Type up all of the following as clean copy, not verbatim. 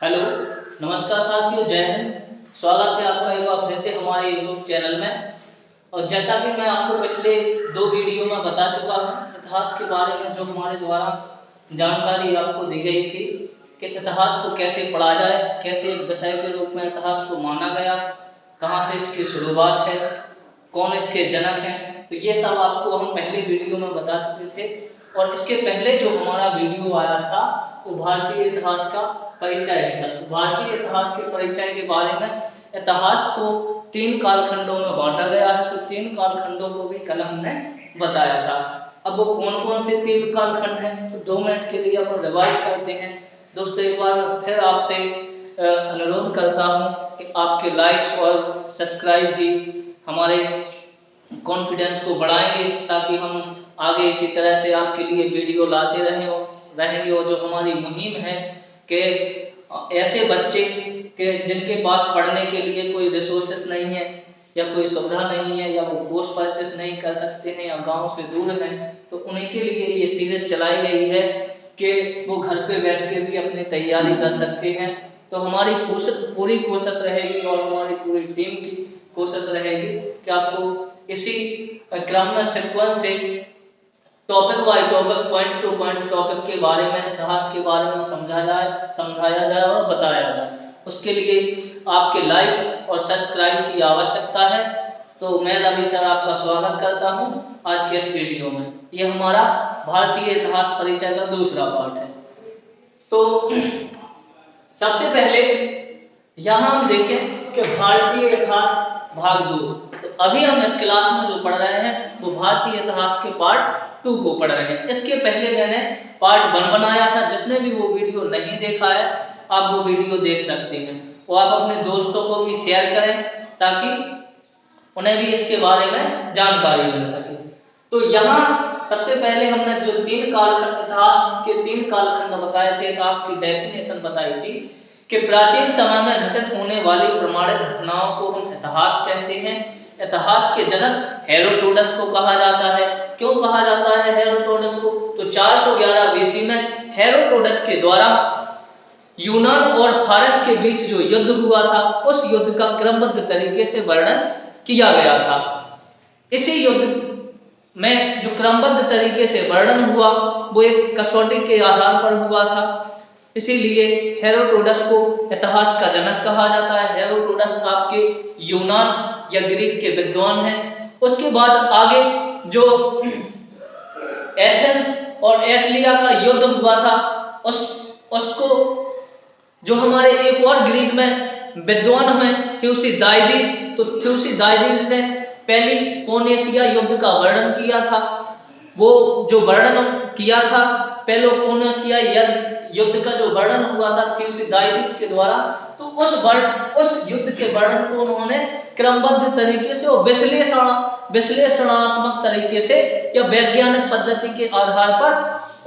Hello, नमस्कार साथियों, जय हिंद। स्वागत है आपका एक बार फिर से हमारे यूट्यूब चैनल में। और जैसा कि मैं आपको पिछले 2 वीडियो में बता चुका हूँ इतिहास के बारे में, जो हमारे द्वारा जानकारी आपको दी गई थी कि इतिहास को कैसे पढ़ा जाए, कैसे एक विषय के रूप में इतिहास को माना गया, कहाँ से इसकी शुरुआत है, कौन इसके जनक हैं। तो ये सब आपको हम पहले वीडियो में बता चुके थे। और इसके पहले जो हमारा वीडियो आया था वो भारतीय इतिहास का परिचय है। तो भारतीय इतिहास के परिचय के बारे में, इतिहास को 3 कालखंडों में बांटा गया है। तो 3 कालखंडों को भी कल हमने बताया था। अब वो कौन कौन से 3 कालखंड हैं, तो 2 मिनट के लिए अपन रिवाइज करते हैं। दोस्तों, एक बार फिर आपसे अनुरोध करता हूँ कि आपके लाइक्स और सब्सक्राइब भी हमारे कॉन्फिडेंस को बढ़ाएंगे, ताकि हम आगे इसी तरह से आपके लिए वीडियो लाते रहेंगे। और जो हमारी मुहिम है कि ऐसे बच्चे के जिनके पास पढ़ने के लिए कोई रिसोर्सेस नहीं है या कोई सुविधा नहीं है, या वो कोर्स परचेस नहीं कर सकते हैं, या गांव से दूर हैं, तो उन्हीं के लिए ये सीरीज चलाई गई है कि वो घर पे बैठ के भी अपनी तैयारी कर सकते हैं। तो हमारी पूरी कोशिश रहेगी और हमारी पूरी टीम की कोशिश रहेगी कि आपको इसी क्रम में सीक्वेंस से topic by topic, point two point topic के बारे में, इतिहास के बारे में समझाया जाए और बताया जाए। उसके लिए आपके लाइक और सब्सक्राइब की आवश्यकता है। तो मैं रवि सर आपका स्वागत करता हूं आज के इस वीडियो में। ये हमारा भारतीय इतिहास परिचय का दूसरा पार्ट है। तो सबसे पहले यहाँ हम देखें कि भारतीय इतिहास भाग 2। तो अभी हम इस क्लास में जो पढ़ रहे हैं वो भारतीय इतिहास के पार्ट 2 को पढ़ रहे हैं। इसके पहले मैंने पार्ट 1 बनाया था। जिसने भी वो वीडियो नहीं देखा है, आप वो वीडियो देख सकते हैं। और आप अपने दोस्तों को भी शेयर करें ताकि उन्हें भी इसके बारे में जानकारी मिल सके। तो यहाँ सबसे पहले हमने जो 3 कालखंड, इतिहास के 3 कालखंड बताए थे, इतिहास की डेफिनेशन बताई थी कि प्राचीन समय में घटित होने वाली प्रमाणित घटनाओं को हम इतिहास कहते हैं। इतिहास के जनक हेरोडोटस को कहा जाता है। क्यों कहा जाता है हेरोडोटस को? तो 411 बीसी में हेरोडोटस के द्वारा यूनान और फारस के बीच जो युद्ध हुआ था, उस युद्ध का क्रमबद्ध तरीके से वर्णन किया गया था। इसी युद्ध में जो क्रमबद्ध तरीके से वर्णन हुआ वो एक कसौटी के आधार पर हुआ था। इसीलिए हेरोडोटस को इतिहास का जनक कहा जाता है। हेरोडोटस आपके यूनान या ग्रीक के विद्वान हैं। उसके बाद आगे जो एथेंस और एटलिया का युद्ध हुआ था, उसको जो हमारे एक और ग्रीक में विद्वान हैं थ्यूसिडाइडिस, तो थ्यूसिडाइडिस ने पहली पोनेशिया युद्ध का वर्णन किया था। वो जो वर्णन किया था पेलोपोनेशिया युद्ध का जो वर्णन हुआ था थ्यूसिडाइडिस के द्वारा, तो उस युद्ध के वर्णन को उन्होंने क्रमबद्ध तरीके से और विश्लेषणात्मक तरीके से या वैज्ञानिक पद्धति के आधार पर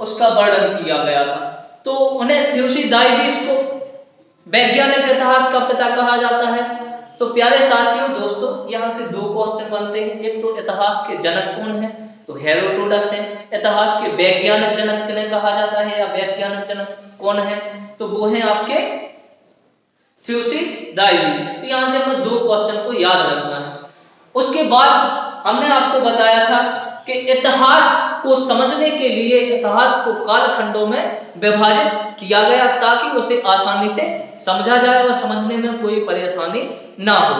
उसका वर्णन किया गया था। तो उन्हें थ्यूसिडाइडिस को वैज्ञानिक इतिहास का पिता कहा जाता है। तो प्यारे साथियों, दोस्तों, यहाँ से 2 क्वेश्चन बनते हैं। एक तो इतिहास के जनक कौन है? तो हेरोडोटस है। इतिहास के वैज्ञानिक जनक किन्हें कहा जाता है या वैज्ञानिक जनक कौन है? तो वो है आपके थ्यूसिडाइडिस। तो यहाँ से हमें 2 क्वेश्चन को याद रखना है। उसके बाद हमने आपको बताया था कि इतिहास को समझने के लिए इतिहास को कालखंडों में विभाजित किया गया ताकि उसे आसानी से समझा जाए और समझने में कोई परेशानी ना हो।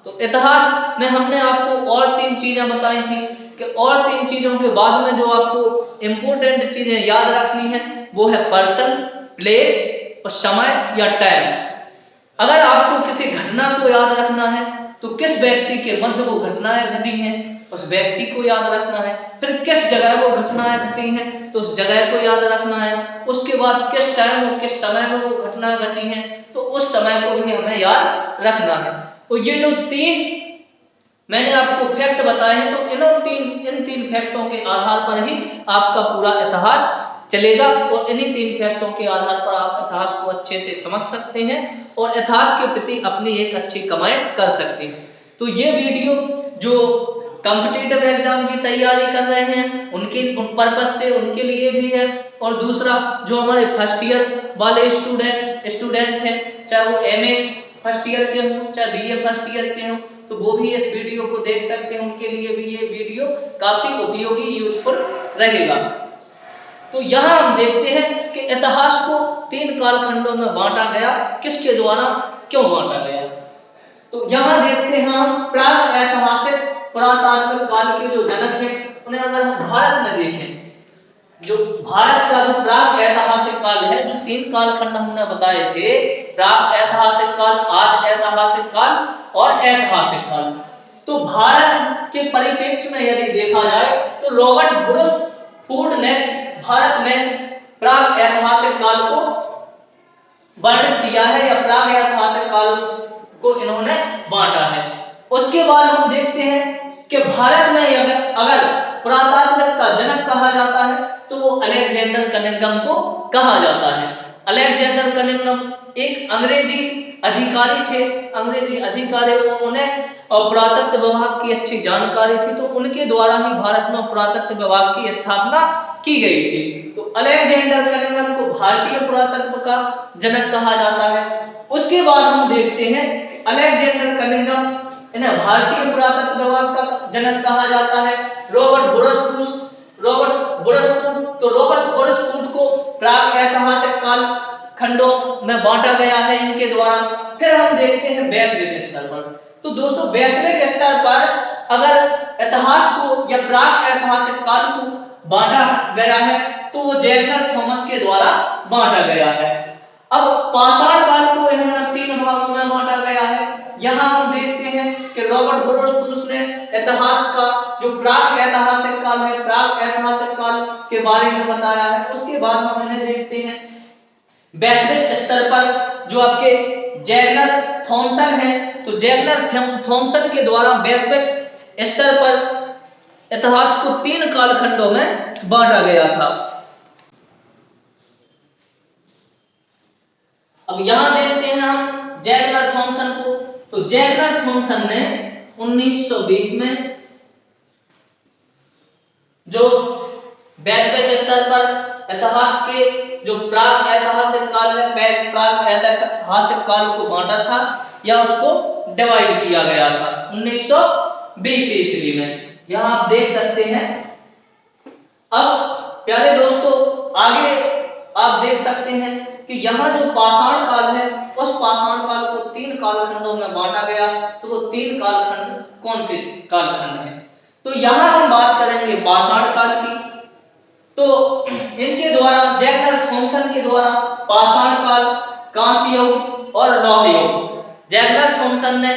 तो इतिहास में हमने आपको और 3 चीजें बताई थी कि और 3 चीजों के बाद में जो आपको इंपॉर्टेंट चीजें याद रखनी है वो है पर्सन, प्लेस और समय या टाइम। अगर आपको किसी घटना को याद रखना है तो किस व्यक्ति के मध्य वो घटनाएं घटी हैं, उस व्यक्ति को याद रखना है। फिर किस जगह वो घटनाएं घटी हैं तो उस जगह को याद रखना है। उसके बाद किस टाइम और किस समय में वो घटना घटी हैं तो उस समय को भी हमें याद रखना है। तो ये जो 3 मैंने आपको फैक्ट बताए हैं, तो इन 3 फैक्टों के आधार पर ही आपका पूरा इतिहास चलेगा और इन्हीं 3 फैक्टों के आधार पर आप इतिहास को अच्छे से समझ सकते हैं और इतिहास के प्रति अपनी एक अच्छी कमेंट कर सकते हैं। तो ये वीडियो जो कॉम्पिटिटिव एग्जाम की तैयारी कर रहे हैं उनके पर्पज से उनके लिए भी है, और दूसरा जो हमारे फर्स्ट ईयर वाले स्टूडेंट हैं, चाहे वो एमए फर्स्ट ईयर के हों चाहे बीए फर्स्ट ईयर के हों, तो वो भी इस वीडियो को देख सकते हैं, उनके लिए भी ये वीडियो काफी उपयोगी यूजफुल रहेगा। तो यहाँ हम देखते हैं कि इतिहास को 3 कालखंडों में बांटा गया, किसके द्वारा, क्यों बांटा गया। तो यहाँ देखते हैं हम प्राग ऐतिहासिक पुरातात्विक काल के जो जनक हैं उन्हें अगर हम भारत में देखें, जो भारत का जो प्राग ऐतिहासिक काल है, जो 3 कालखंड हमने बताए थे, प्राग ऐतिहासिक काल, आदि ऐतिहासिक काल और ऐतिहासिक काल। तो भारत के परिप्रेक्ष्य में यदि देखा जाए तो रॉबर्ट ब्रूस फूड ने भारत में प्राग ऐतिहासिक काल को वर्णित किया है, या प्राग ऐतिहासिक काल को इन्होंने बांटा है। उसके बाद हम देखते हैं कि भारत में अगर पुरातात्विक का जनक कहा जाता है तो वो अलेक्जेंडर कनिंघम को कहा जाता है। अलेक्जेंडर कनिंघम एक अंग्रेजी अधिकारी थे, अंग्रेजी अधिकारी, उन्हें पुरातत्व विभाग की अच्छी जानकारी थी, तो उनके द्वारा ही भारत में पुरातत्व विभाग की स्थापना की गई थी। तो अलेक्जेंडर कनिंघम को भारतीय पुरातत्व का जनक कहा जाता है। उसके बाद हम देखते हैं कि अलेक्जेंडर कनिंघम, इन्हें भारतीय पुरातत्व विभाग का जनक कहा जाता है। रॉबर्ट बुरसफूड को प्राग ऐतिहासिक काल खंडों में बांटा गया है इनके द्वारा। फिर हम देखते हैं वैश्विक स्तर पर। तो दोस्तों वैश्विक स्तर पर अगर इतिहास को या प्राग ऐतिहासिक काल को बांटा गया है तो वो जैगनर थॉमस के द्वारा बांटा गया है। अब पाषाण काल को इन्होंने 3 भागों में बांटा गया है। यहाँ हम देखते हैं कि रॉबर्ट ब्रूस ने इतिहास का जो प्राग ऐतिहासिक काल है, प्राग ऐतिहासिक काल के बारे में बताया है। उसके बाद हम इन्हें देखते हैं वैश्विक स्तर पर, जो आपके जैगनर थॉमसन है, तो जैगनर थॉमसन के द्वारा वैश्विक स्तर पर इतिहास को 3 कालखंडों में बांटा गया था। अब यहां देखते हैं हम जैगनर थॉमसन को। तो जैगनर थॉमसन ने 1920 में जो वैश्विक स्तर पर इतिहास के जो प्राग ऐतिहासिक काल है, प्राग ऐतिहासिक काल को बांटा था या उसको डिवाइड किया गया था 1920 ईस्वी में। यहां आप देख सकते हैं। अब प्यारे दोस्तों आगे आप देख सकते हैं कि यहाँ जो पाषाण काल है, उस पाषाण काल को 3 कालखंडों में बांटा गया। तो वो 3 कालखंड कौन से कालखंड हैं? तो यहाँ हम बात करेंगे पाषाण काल की। तो इनके द्वारा, जैगनर थॉमसन के द्वारा पाषाण काल, कांस्य युग और लौह युग, जैगनर थॉमसन ने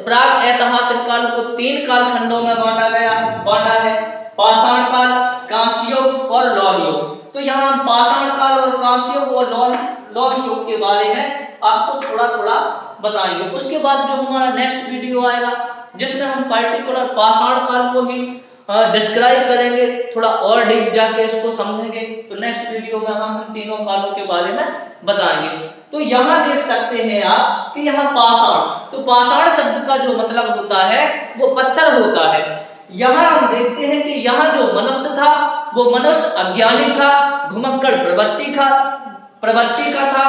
प्राग ऐतिहासिक काल को 3 कालखंडों में बांटा है, पाषाण काल, कांस्य युग और लौह युग। तो यहाँ हम पाषाण काल और कांस्य युग और लौह युग के बारे में आपको थोड़ा थोड़ा बताएंगे। उसके बाद जो हमारा नेक्स्ट वीडियो आएगा जिसमें हम पर्टिकुलर पाषाण काल को ही डिस्क्राइब करेंगे, थोड़ा और डीप जाके इसको समझेंगे। तो नेक्स्ट वीडियो में हम तीनों कालों के बारे में बताएंगे। तो यहाँ देख सकते हैं आप कि यहाँ पाषाण, तो पाषाण शब्द का जो मतलब होता है वो पत्थर होता है। यहाँ हम देखते हैं कि यहाँ जो मनुष्य था वो मनुष्य अज्ञानी था, घुमक्कड़ प्रवृत्ति का था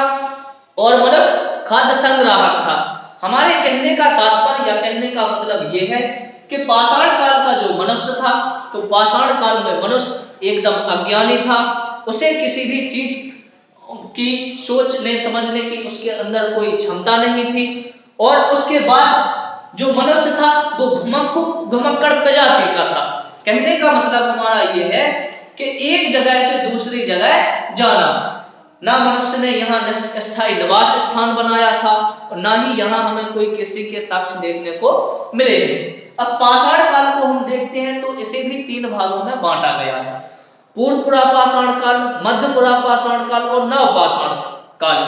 और मनुष्य खाद्य संग्राहक था। हमारे कहने का तात्पर्य या कहने का मतलब ये है कि पाषाण काल का जो मनुष्य था, तो पाषाण काल में मनुष्य एकदम अज्ञानी था, उसे किसी भी चीज की सोचने समझने की उसके अंदर कोई क्षमता नहीं थी। और उसके बाद जो मनुष्य था वो घुमक्कड़ प्रजाति का था। कहने का मतलब हमारा ये है कि एक जगह से दूसरी जगह जाना, ना मनुष्य ने यहाँ स्थायी निवास स्थान बनाया था और ना ही यहाँ हमें कोई किसी के साक्ष्य देखने को मिले। अब पाषाण काल को हम देखते हैं तो इसे भी 3 भागों में बांटा गया है, पूर्व पुरापाषाण काल, मध्य पुरापाषाण काल और नव पाषाण काल।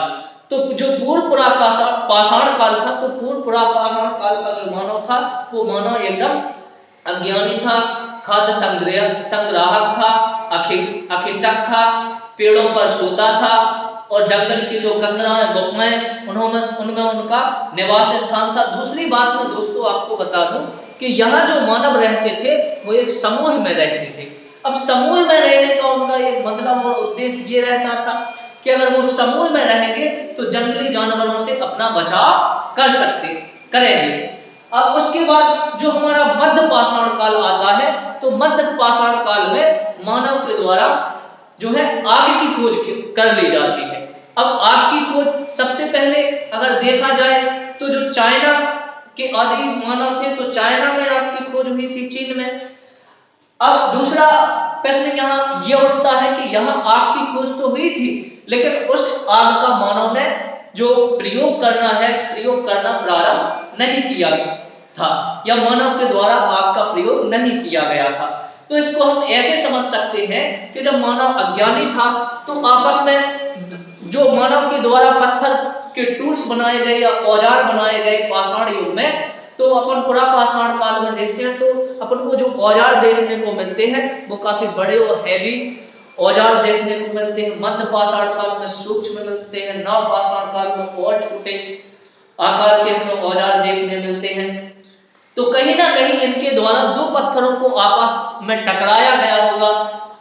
तो जो पूर्व पुरापाषाण काल था, तो पूर्व पुरापाषाण काल का जो मानव था वो मानव एकदम अज्ञानी था, खाद्य संग्राहक था, अखिटक था, पेड़ों पर सोता था और जंगल की जो कंदराएं, गुफाएं, उनमें उनका निवास स्थान था। दूसरी बात मैं दोस्तों आपको बता दूं कि यहाँ जो मानव रहते थे वो एक समूह में रहते थे। अब समूह में रहने का उनका एक मतलब और उद्देश्य ये रहता था कि अगर वो समूह में रहेंगे तो जंगली जानवरों से अपना बचाव करेंगे। अब उसके बाद जो हमारा मध्य पाषाण काल आता है, तो मध्य पाषाण काल में मानव के द्वारा जो है आग की खोज कर ली जाती है। अब आग की खोज सबसे पहले अगर देखा जाए तो जो चाइना के आदि मानव थे तो चाइना में आग की खोज हुई थी, चीन में। अब दूसरा प्रश्न यहाँ ये उठता है कि यहाँ आग की खोज तो हुई थी, लेकिन उस आग का मानव ने जो प्रयोग करना प्रारंभ नहीं किया था, या मानव के द्वारा आग का प्रयोग नहीं किया गया था। तो इसको हम ऐसे समझ सकते हैं कि जब मानव अज्ञानी था तो आपस में जो मानव के द्वारा पत्थर के टूल्स बनाए गए या औजार बनाए गए पाषाण युग में, तो अपन पुरा पाषाण काल में देखते हैं तो अपन को जो औजार देखने को मिलते हैं वो काफी बड़े और हैवी औजार देखने को मिलते हैं। मध्य पाषाण काल में सूक्ष्म मिलते हैं, नव पाषाण काल में और छोटे आकार के हमें औजार देखने मिलते हैं। तो कहीं ना कहीं इनके द्वारा दो पत्थरों को आपस में टकराया गया होगा।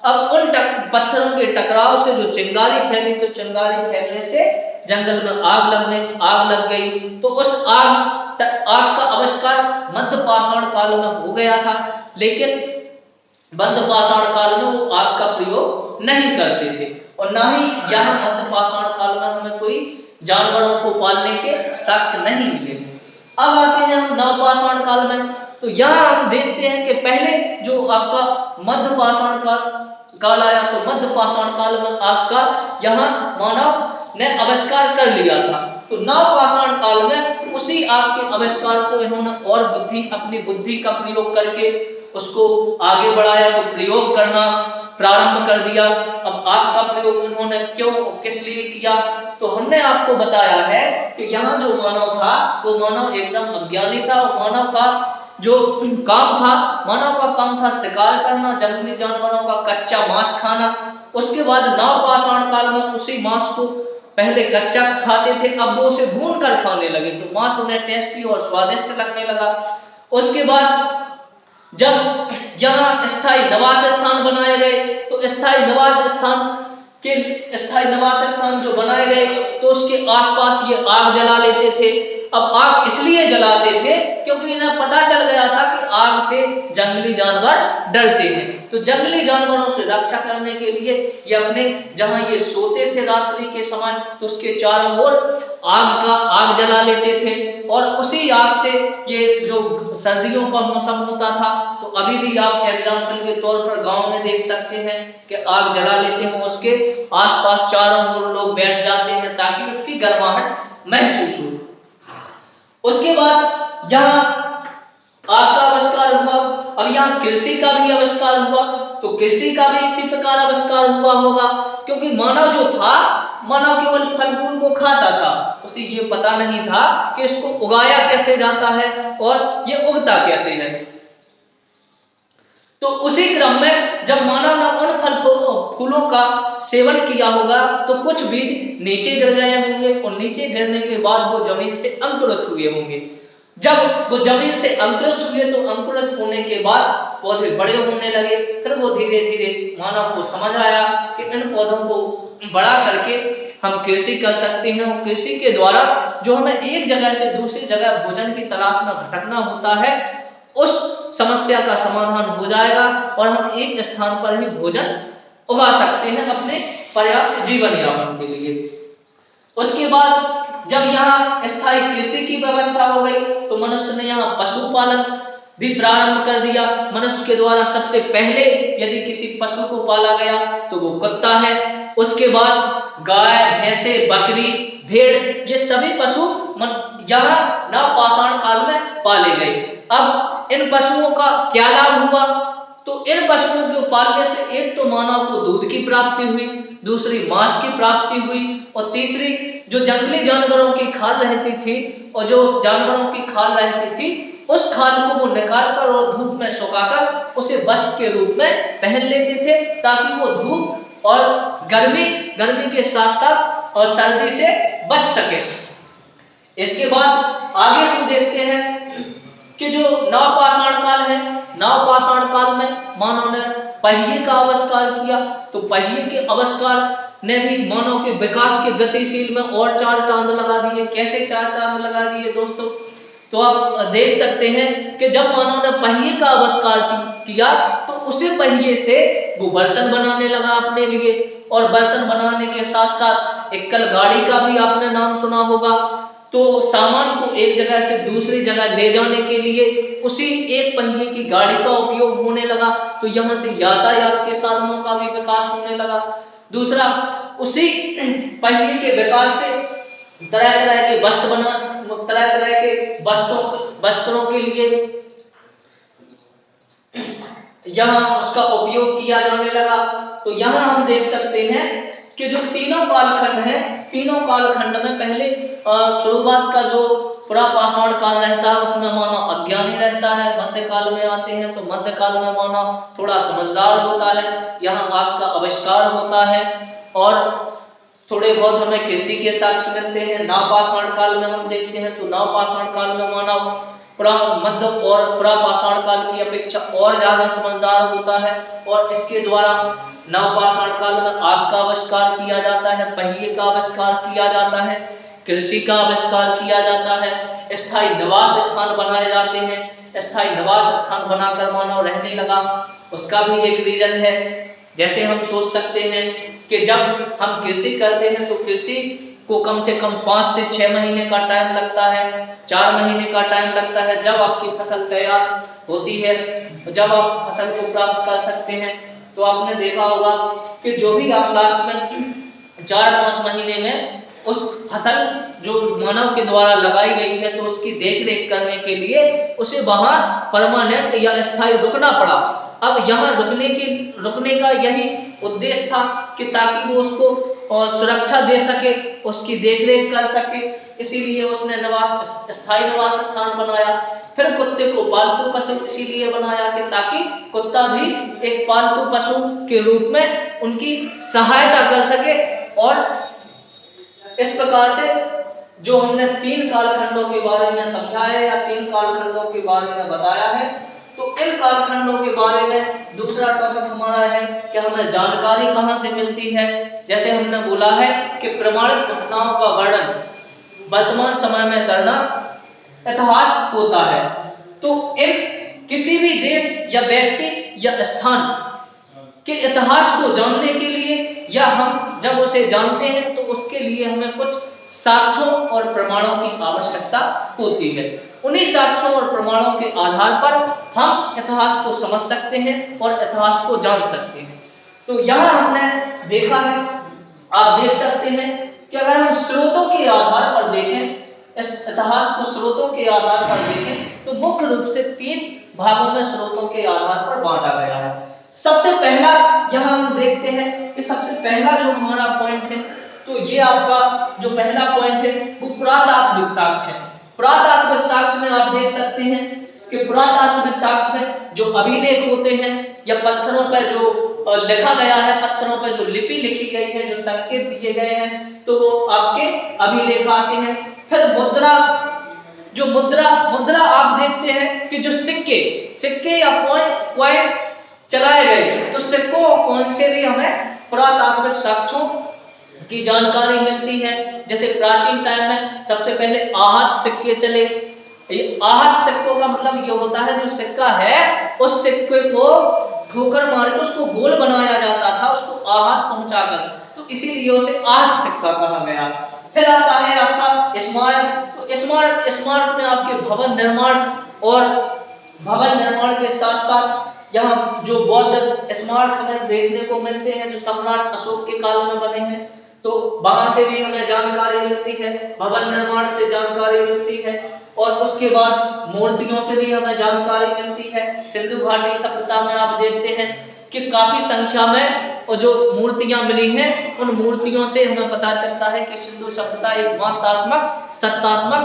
अब उन पत्थरों के टकराव से जो चिंगारी फैली, तो चिंगारी फैलने से जंगल में आग लग गई। तो उस आग का आविष्कार मध्य पाषाण काल में हो गया था, लेकिन मध्य पाषाण काल में वो आग का प्रयोग नहीं करते थे, और ना ही यहाँ मध्य पाषाण काल में हमें कोई जानवरों को पालने के साक्ष्य नहीं मिले। अब आते हैं हम नव पाषाण काल में, तो यहाँ हम देखते हैं कि पहले जो आपका मध्य पाषाण काल आया, तो मध्य पाषाण काल में आग का यहाँ मानव ने आविष्कार कर लिया था। तो नव पाषाण काल में उसी आग के आविष्कार को इन्होंने और अपनी बुद्धि का प्रयोग करके उसको आगे बढ़ाया, तो प्रयोग करना प्रारंभ कर दिया। अब आग का प्रयोग इन्होंने क्यों किस लिए किया, तो हमने आपको बताया है कि यहाँ जो मानव था वो मानव एकदम अज्ञानी था, और मानव का काम था शिकार करना, जंगली जानवरों का कच्चा मांस खाना। उसके बाद नव पाषाण काल में उसी मांस को पहले कच्चा खाते थे, अब वो उसे भून कर खाने लगे, तो मांस उन्हें टेस्टी और स्वादिष्ट लगने लगा। उसके बाद जब यहाँ स्थायी निवास स्थान बनाए गए, तो स्थायी निवास स्थान जो बनाए गए, तो उसके आसपास ये आग जला लेते थे। अब आग इसलिए जलाते थे क्योंकि इन्हें पता चल गया था कि आग से जंगली जानवर डरते हैं, तो जंगली जानवरों से रक्षा करने के लिए ये अपने जहां ये सोते थे रात्रि के समय, तो उसके चारों ओर आग जला लेते थे। और उसी आग से ये जो सर्दियों का मौसम होता था, तो अभी भी आप एग्जाम्पल के तौर पर गांव में देख सकते हैं कि आग जला लेते हैं, उसके आसपास चारों ओर लोग बैठ जाते हैं ताकि उसकी गर्माहट महसूस हो। उसके बाद यहाँ आग का आविष्कार हुआ। अब यहाँ कृषि का भी आविष्कार हुआ, तो कृषि का भी इसी प्रकार आविष्कार हुआ होगा, क्योंकि मानव जो था, मानव केवल फल फूल को खाता था, उसे ये पता नहीं था कि इसको उगाया कैसे जाता है और ये उगता कैसे है। तो उसी क्रम में जब मानव ने उन फल फूलों का सेवन किया होगा, तो कुछ बीज नीचे गिर गए होंगे, और नीचे गिरने के बाद वो जमीन से अंकुरित हुए होंगे। जब वो जमीन से अंकुरित हुए, तो अंकुरित होने के बाद पौधे बड़े होने लगे। फिर वो धीरे धीरे मानव को समझ आया कि इन पौधों को बड़ा करके हम कृषि कर सकते हैं, और कृषि के द्वारा जो हमें एक जगह से दूसरी जगह भोजन की तलाश में भटकना होता है, उस समस्या का समाधान हो जाएगा, और हम एक स्थान पर ही भोजन उगा सकते हैं अपने पर्याप्त जीवन यापन के लिए। उसके बाद जब यहाँ स्थायी कृषि की व्यवस्था हो गई, तो मनुष्य ने यहाँ पशुपालन भी प्रारंभ कर दिया। मनुष्य के द्वारा सबसे पहले यदि किसी पशु को पाला गया तो वो कुत्ता है। उसके बाद गाय, भैंसे, बकरी, भेड़, ये सभी पशु यहाँ नवपाषाण काल में पाले गए। अब इन पशुओं का क्या लाभ हुआ, तो इन पशुओं के पालने से एक तो मानव को दूध की प्राप्ति हुई, दूसरी मांस की प्राप्ति हुई, और तीसरी जो जंगली जानवरों की खाल रहती थी, और जो जानवरों की खाल रहती थी, उस खाल को वो निकालकर और धूप में सुखाकर उसे वस्त्र के रूप में पहन लेते थे, ताकि वो धूप और गर्मी के साथ साथ और सर्दी से बच सके। इसके बाद आगे हम देखते हैं कि जो नवपाषाण काल है, नवपाषाण काल में मानव ने पहिए का आविष्कार किया। तो पहिए के आविष्कार ने भी मानव के विकास के गतिशील में और 4 चांद लगा दिए। कैसे 4 चांद लगा दिए दोस्तों? तो आप देख सकते हैं कि जब मानव ने पहिए का आविष्कार किया तो उसी पहिए से वो बर्तन बनाने लगा अपने लिए, और बर्तन बनाने के साथ साथ एकल गाड़ी का भी आपने नाम सुना होगा। तो सामान को एक जगह से दूसरी जगह ले जाने के लिए उसी एक पहिए की गाड़ी का उपयोग होने लगा। तो यहाँ से यातायात के साधनों का भी विकास होने लगा। दूसरा, उसी पहिए के विकास से तरह तरह के वस्त्र बना, तरह तरह के वस्त्रों के लिए यहाँ उसका उपयोग किया जाने लगा। तो यहाँ हम देख सकते हैं कि जो तीनों कालखंड है, तीनों कालखंड में पहले शुरुआत का जो पुरापाषाण काल रहता है उसमें मानव अज्ञानी रहता है। मध्यकाल में आते हैं तो मध्यकाल में मानव थोड़ा समझदार होता है, यहाँ आग का आविष्कार होता है और थोड़े बहुत हमें कृषि के साक्ष्य मिलते हैं। नवपाषाण काल में हम देखते हैं तो नवपाषाण काल में मानव मध्य और पुरापाषाण काल की अपेक्षा और ज्यादा समझदार होता है, और इसके द्वारा नवपाषाण काल में आग का आविष्कार किया जाता है, पहिए का आविष्कार किया जाता है, कृषि का आविष्कार किया जाता है, स्थायी निवास स्थान बनाए जाते हैं। स्थायी निवास स्थान बनाकर मानव रहने लगा, उसका भी एक रीजन है। जैसे हम सोच सकते हैं कि जब हम कृषि करते हैं तो कृषि को कम से कम 5 से 6 महीने का टाइम लगता है, 4 महीने का टाइम लगता है। जब आपकी फसल तैयार होती है, जब आप फसल को प्राप्त कर सकते हैं, तो आपने देखा होगा कि जो भी आप लास्ट में 4-5 महीने में उस फसल जो मानव के द्वारा लगाई गई है तो उसकी देखरेख करने के लिए उसे वहां परमानेंट या स्थायी रुकना पड़ा। अब यहाँ रुकने का यही उद्देश्य था कि ताकि वो उसको सुरक्षा दे सके, उसकी देखरेख कर सके, इसीलिए उसने स्थायी निवास स्थान बनाया। फिर कुत्ते को पालतू पशु इसीलिए बनाया कि ताकि कुत्ता भी एक पालतू पशु के रूप में उनकी सहायता कर सके। और इस प्रकार से जो हमने 3 कालखंडों के बारे में समझा है या 3 कालखंडों के बारे में बताया है, तो इन कालखंडों के बारे में दूसरा टॉपिक हमारा है कि हमें जानकारी कहाँ से मिलती है। जैसे हमने बोला है कि प्रमाणित घटनाओं का वर्णन वर्तमान समय में करना इतिहास होता है। तो इन किसी भी देश या व्यक्ति या स्थान के इतिहास को जानने के लिए या हम जब उसे जानते हैं तो उसके लिए हमें कुछ साक्ष्यों और प्रमाणों की आवश्यकता होती है। उन्हीं साक्ष्यों और प्रमाणों के आधार पर हम इतिहास को समझ सकते हैं और इतिहास को जान सकते हैं। तो यहाँ हमने देखा है, आप देख सकते हैं कि अगर हम स्रोतों के आधार पर देखें, इस इतिहास को स्रोतों के आधार पर देखें तो मुख्य रूप से 3 भागों में स्रोतों के आधार पर बांटा गया है। सबसे पहला यहाँ हम देखते हैं कि सबसे पहला जो हमारा पॉइंट है, तो ये आपका जो पहला पॉइंट है वो पुरातात्विक साक्ष्य है। पुरातात्विक साक्ष्य में आप देख सकते हैं कि पुरातात्विक साक्ष्य में जो अभिलेख होते हैं या पत्थरों पर जो लिखा गया है, पत्थरों पर जो लिपि लिखी गई है, जो संकेत दिए गए हैं, तो वो आपके अभिलेख आते हैं। फिर मुद्रा आप देखते हैं कि जो सिक्के या कॉइन चलाए गए, तो सिक्कों और कॉइन से भी हमें पुरातात्विक साक्ष्यों की जानकारी मिलती है। जैसे प्राचीन टाइम में सबसे पहले आहत सिक्के चले। आहत सिक्कों का मतलब ये होता है जो सिक्का है उस सिक्के को ठोकर मार के उसको गोल बनाया जाता था, उसको आहत पहुंचाकर, तो इसीलिए उसे आहत सिक्का कहा गया। फिर आता है आपका स्मारक। तो स्मारक में आपके भवन निर्माण के साथ साथ यहाँ जो बौद्ध स्मारक हमें देखने को मिलते हैं जो सम्राट अशोक के काल में बने हैं, तो वहां से भी हमें जानकारी मिलती है, भवन निर्माण से जानकारी मिलती है, और उसके बाद मूर्तियों से भी हमें जानकारी मिलती है। सिंधु घाटी सभ्यता में आप देखते हैं कि काफी संख्या में और जो मूर्तियां मिली हैं, उन मूर्तियों से हमें पता चलता है कि सिंधु सभ्यता एक मात्रात्मक सत्तात्मक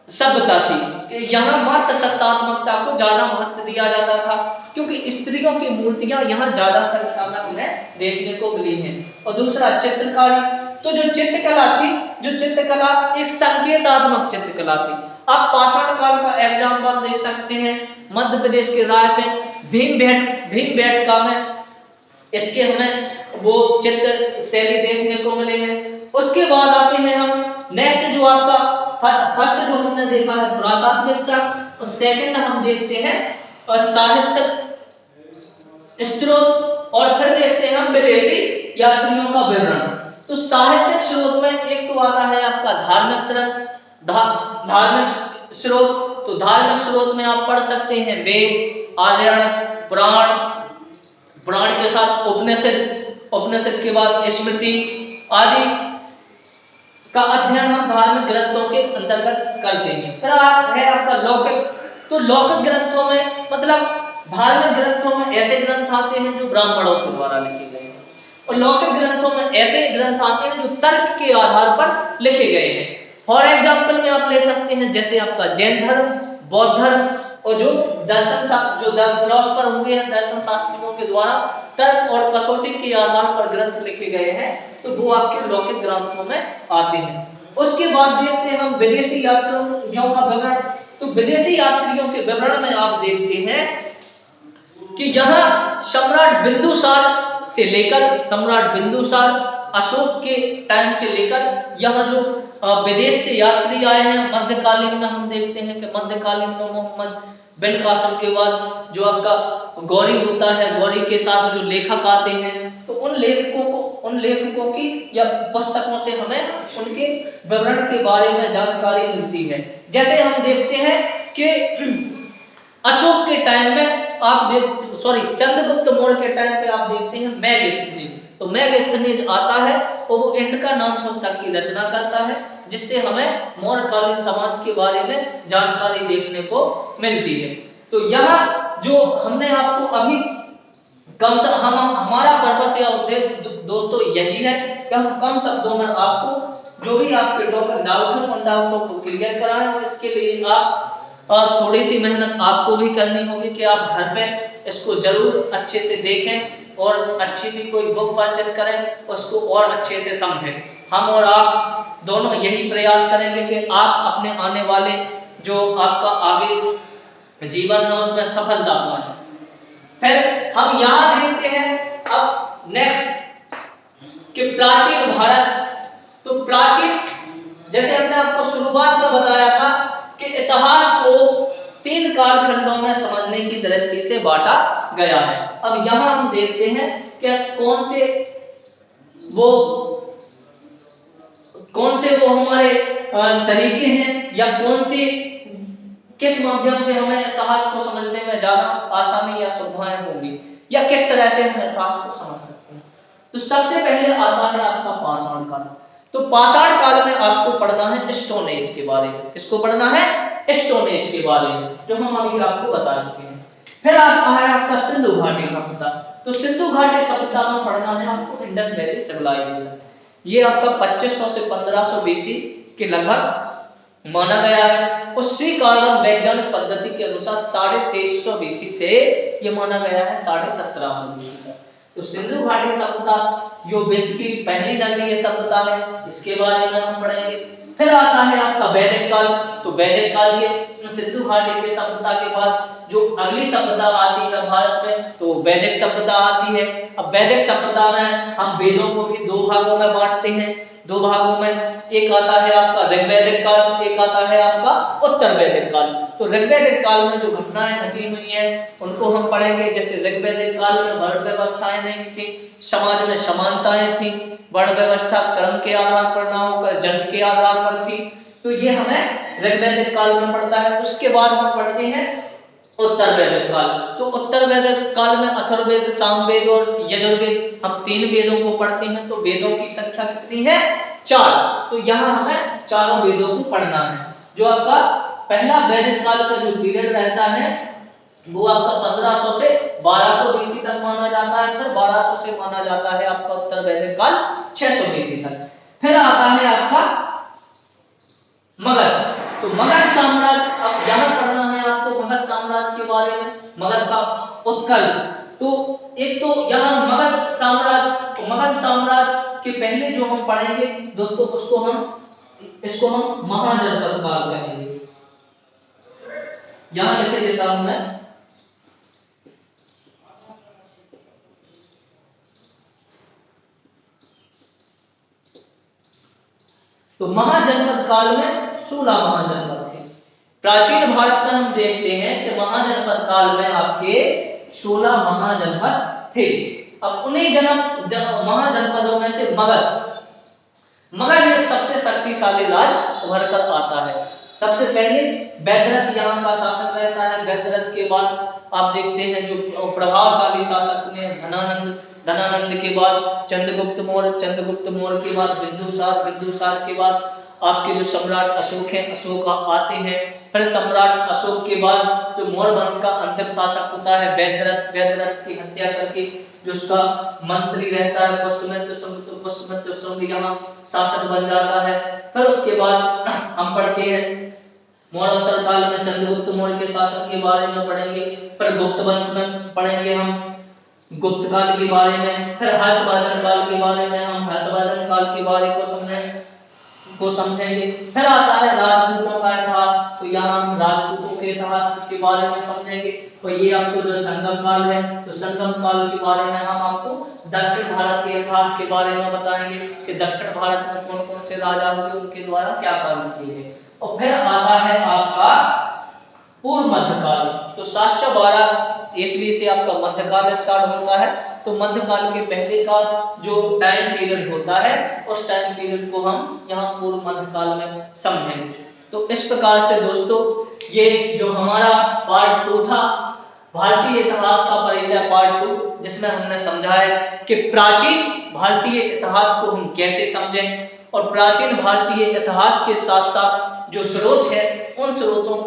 सभ्यता थी। यहाँ मात्र सत्तात्मकता को ज्यादा महत्व दिया जाता था, क्योंकि स्त्रियों की मूर्तियां यहाँ ज्यादा संख्या में हमें देखने को मिली हैं। और दूसरा चित्रकारी। तो जो चित्रकला थी, जो चित्रकला एक संकेतात्मक चित्रकला थी। आप पाषाण काल का एग्जाम्पल देख सकते हैं मध्य प्रदेश के रायसेन भीमबेटका में, इसके हमें वो चित्र शैली देखने को मिले हैं। उसके बाद आते हैं हम नेक्स्ट जो आपका फर्स्ट जो हमने देखा है पुरातात्विक साक्ष्य, और सेकंड हम देखते हैं साहित्यिक स्रोत, और फिर देखते हैं हम विदेशी यात्रियों का विवरण। तो साहित्यिक स्रोत में एक तो आता है आपका धार्मिक स्रोत। तो धार्मिक स्रोत में आप पढ़ सकते हैं वेद, आर्यण, पुराण के साथ उपनिषद के बाद स्मृति आदि का अध्ययन हम धार्मिक ग्रंथों के अंतर्गत करते हैं। फिर है आपका लौकिक। तो लौकिक ग्रंथों में मतलब धार्मिक ग्रंथों में ऐसे ग्रंथ आते हैं जो ब्राह्मणों के द्वारा लिखे गए हैं, और लौकिक ग्रंथों में ऐसे ग्रंथ आते हैं जो तर्क के आधार पर लिखे गए हैं। फॉर एग्जाम्पल में आप ले सकते हैं जैसे आपका जैन धर्म, बौद्ध धर्म, और जो फिलोसफर हुए हैं दर्शन शास्त्रियों के द्वारा तर्क और कसौटी के आधार पर ग्रंथ लिखे गए हैं, तो वो आपके लौकिक ग्रंथों में आते हैं। उसके बाद देखते हैं हम विदेशी यात्रियों का विवरण। तो विदेशी यात्रियों के विवरण में आप देखते हैं कि यहाँ सम्राट बिंदुसार अशोक के टाइम से लेकर यहाँ जो विदेश से यात्री आए हैं मध्यकालीन में, हम देखते हैं कि मध्यकालीन में मोहम्मद बिन कासिम के बाद जो आपका गौरी होता है, गौरी के साथ जो लेखक आते हैं, तो उन लेखकों की या पुस्तकों से हमें उनके विवरण के बारे में जानकारी मिलती है। जैसे हम देखते हैं कि अशोक के टाइम में चंद्रगुप्त मौर्य के टाइम पे आप देखते हैं मेगास्थनीज। तो मेगास्थनीज आता है और वो इंडिका नाम पुस्तक की रचना करता है, जिससे हमें मौर्यकालीन समाज के बारे में जानकारी देखने को मिलती है। तो यहाँ जो हमने आपको अभी हमारा पर्पस या उद्देश्य दोस्तों यही है कि हम कम शब्दों में आपको जो भी आपके टॉपिक डाउट है उन डाउटों को क्लियर कराएं, और इसके लिए आप थोड़ी सी मेहनत आपको भी करनी होगी कि आप घर पे इसको जरूर अच्छे से देखें और अच्छी सी कोई बुक परचेस करें, उसको और अच्छे से समझें। हम और आप दोनों यही प्रयास करेंगे कि आप अपने आने वाले जो आपका आगे जीवन है उसमें सफलता पाएं। फिर हम यहाँ देखते हैं अब नेक्स्ट कि प्राचीन भारत। तो प्राचीन, जैसे हमने आपको शुरुआत में बताया था कि इतिहास को 3 कालखंडों में समझने की दृष्टि से बांटा गया है। अब यहाँ हम देखते हैं कि कौन से वो हमारे तरीके हैं या किस माध्यम से हमें इतिहास को समझने में ज्यादा आसानी या सुविधाएं होंगी, या किस तरह से हम इतिहास को समझ सकते हैं। तो सबसे पहले आता है आपका पाषाण काल। तो पाषाण काल में आपको पढ़ना है स्टोन एज के बारे में। किसको पढ़ना है? स्टोन एज के बारे में, जो हम अभी आपको बता चुके हैं। फिर आता है आपका सिंधु घाटी सभ्यता। तो सिंधु घाटी सभ्यता में पढ़ना है आपको इंडस वैली सिविलाइजेशन। ये आपका 2500 से 1500 बीसी के लगभग माना गया है। उसी कारण वैज्ञानिक पद्धति के अनुसार 2350 बीसी से ये माना गया है 1750 बीसी तक। तो सिंधु घाटी सभ्यता जो विश्व की पहली नगरीय सभ्यता है, इसके बारे में हम पढ़ेंगे। फिर आता है आपका वैदिक काल। तो वैदिक काल के सिंधु घाटी के सभ्यता के बाद जो अगली सभ्यता आती है भारत में, तो वैदिक सभ्यता आती है। अब वैदिक सभ्यता में हम वेदों को भी 2 भागों में बांटते हैं। 2 भागों में एक आता है आपका ऋग्वैदिक काल, एक आता है आपका उत्तर वैदिक काल। तो ऋग्वैदिक काल में जो घटनाएं घटी हुई हैं उनको हम पढ़ेंगे। जैसे ऋग्वैदिक काल में वर्ण व्यवस्थाएं नहीं थी, समाज में समानताएं थी, वर्ण व्यवस्था कर्म के आधार पर ना होकर जन्म के आधार पर थी। तो ये हमें ऋग्वैदिक काल में पढ़ता है। उसके बाद हम पढ़ते हैं उत्तर वैदिक काल। तो उत्तर वैदिक काल में अथर्ववेद, सामवेद और यजुर्वेद, हम 3 वेदों को पढ़ते हैं। तो वेदों की संख्या कितनी है? 4। तो यहाँ हमें चारों वेदों को पढ़ना है। जो आपका पहला वैदिक काल का जो पीरियड रहता है वो आपका 1500 से 1200 बीसी तक माना जाता है। फिर 1200 से माना जाता है आपका उत्तर वैदिक काल 600 बीसी तक। फिर आता है आपका मगध। तो मगध साम्राज्य, अब यहाँ पढ़ना है आपको मगध साम्राज्य के बारे में, मगध का उत्कर्ष। तो एक तो यहाँ मगध साम्राज्य के पहले जो हम पढ़ेंगे दोस्तों इसको हम महाजनपद काल कहेंगे। यहां लिख देता हूं मैं। तो महाजनपद काल में 16 महाजनपद थे। प्राचीन भारत में हम देखते हैं कि महाजनपद काल में आपके 16 महाजनपद थे। अब उन्हीं महाजनपदों में से मगध एक सबसे शक्तिशाली राज्य उभर कर आता है। सबसे पहले वैदरथ यहाँ का शासक रहता है। वैदरथ के बाद आप देखते हैं जो प्रभावशाली शासक ने धनानंद के बाद चंद्रगुप्त मौर्य के बाद बिंदुसार के बाद आपके जो सम्राट अशोक हैं, अशोक आते हैं। फिर सम्राट अशोक के बाद जो मौर्य वंश का अंतिम शासक होता है वैदरथ की हत्या करके जो उसका मंत्री रहता है पुष्यमित्र शुंग यहाँ शासक बन जाता है। फिर उसके बाद हम पढ़ते हैं मौर्योत्तर काल में चंद्रगुप्त मौर्य के शासन के बारे में पढ़ेंगे। फिर गुप्त वंश में पढ़ेंगे हम गुप्त काल के बारे में। फिर हर्षवर्धन काल के बारे में हम हर्षवर्धन काल के बारे को समझेंगे। फिर आता है राजपूतों का इतिहास, तो यहाँ हम राजपूतों के इतिहास के बारे में समझेंगे। और ये आपको जो संगम काल है, तो संगम काल के बारे में हम आपको दक्षिण भारत के इतिहास के बारे में बताएंगे कि दक्षिण भारत में कौन कौन से राजा हुए, उनके द्वारा क्या कार्य किए गए। और फिर आता है आपका पूर्व मध्यकाल। तो 712 ईस्वी से आपका मध्यकाल स्टार्ट होता है। तो मध्यकाल के पहले का जो टाइम पीरियड होता है उस टाइम पीरियड को हम यहाँ पूर्व मध्यकाल में समझेंगे। तो इस प्रकार से दोस्तों ये जो हमारा पार्ट 2 था भारतीय इतिहास का परिचय पार्ट 2, जिसमें हमने समझा है कि प्राचीन भारतीय इतिहास को हम कैसे समझें और प्राचीन भारतीय इतिहास के साथ साथ जो स्रोत है उन स्रोतों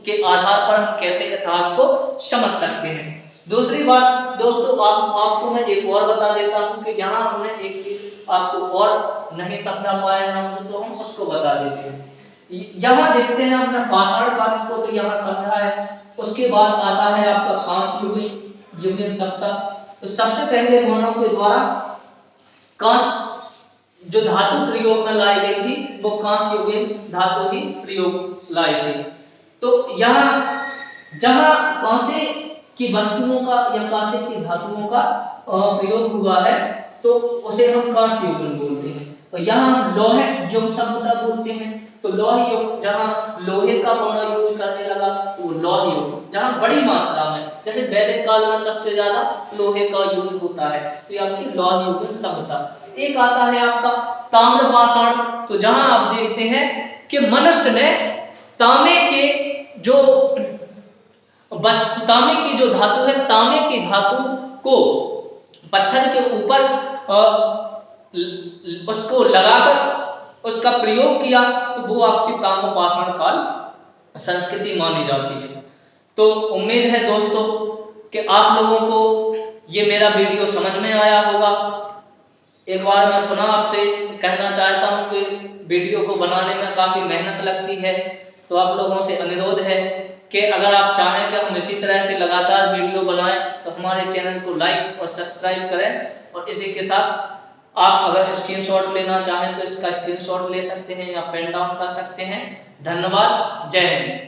के आधार पर हम कैसे इतिहास को समझ सकते हैं। दूसरी बात दोस्तों आपको मैं एक और बता देता हूं कि यहाँ हमने एक चीज आपको और नहीं समझा पाए हैं तो हम उसको बता देते हैं। यहाँ देखते हैं हमने पाषाण काल को तो यहाँ समझा है। उसके बाद आता है आपका कांस्य युगीन सभ्यता। तो सबसे पहले मानव के द्वारा कांस्य जो धातु प्रयोग में लाई गई थी वो कांस्य युगीन धातु ही प्रयोग लाई थी। तो यहाँ जहां कांसे की वस्तुओं का या कांसे की धातुओं का प्रयोग हुआ है तो उसे हम कांस्य युगीन बोलते हैं। और यहाँ हम लोहे युग सभ्यता बोलते हैं। तो लोहे युग जहां लोहे का बना यूज करने लगा तो वो लोह युग, जहां बड़ी मात्रा में जैसे वैदिक काल में सबसे ज्यादा लोहे का यूज होता है तो ये आपकी लोह युगीन सभ्यता। एक आता है आपका ताम्र पाषाण। तो जहां आप देखते हैं कि मनुष्य ने तांबे की जो धातु है तांबे की धातु को पत्थर के ऊपर उसको लगाकर उसका प्रयोग किया तो वो आपकी ताम्र पाषाण काल संस्कृति मानी जाती है। तो उम्मीद है दोस्तों कि आप लोगों को ये मेरा वीडियो समझ में आया होगा। एक बार मैं पुनः आपसे कहना चाहता हूं कि वीडियो को बनाने में काफी मेहनत लगती है। तो आप लोगों से अनुरोध है कि अगर आप चाहें कि हम इसी तरह से लगातार वीडियो बनाएं तो हमारे चैनल को लाइक और सब्सक्राइब करें। और इसी के साथ आप अगर स्क्रीनशॉट लेना चाहें तो इसका स्क्रीनशॉट ले सकते हैं या पेन डाउन कर सकते हैं। धन्यवाद। जय हिंद।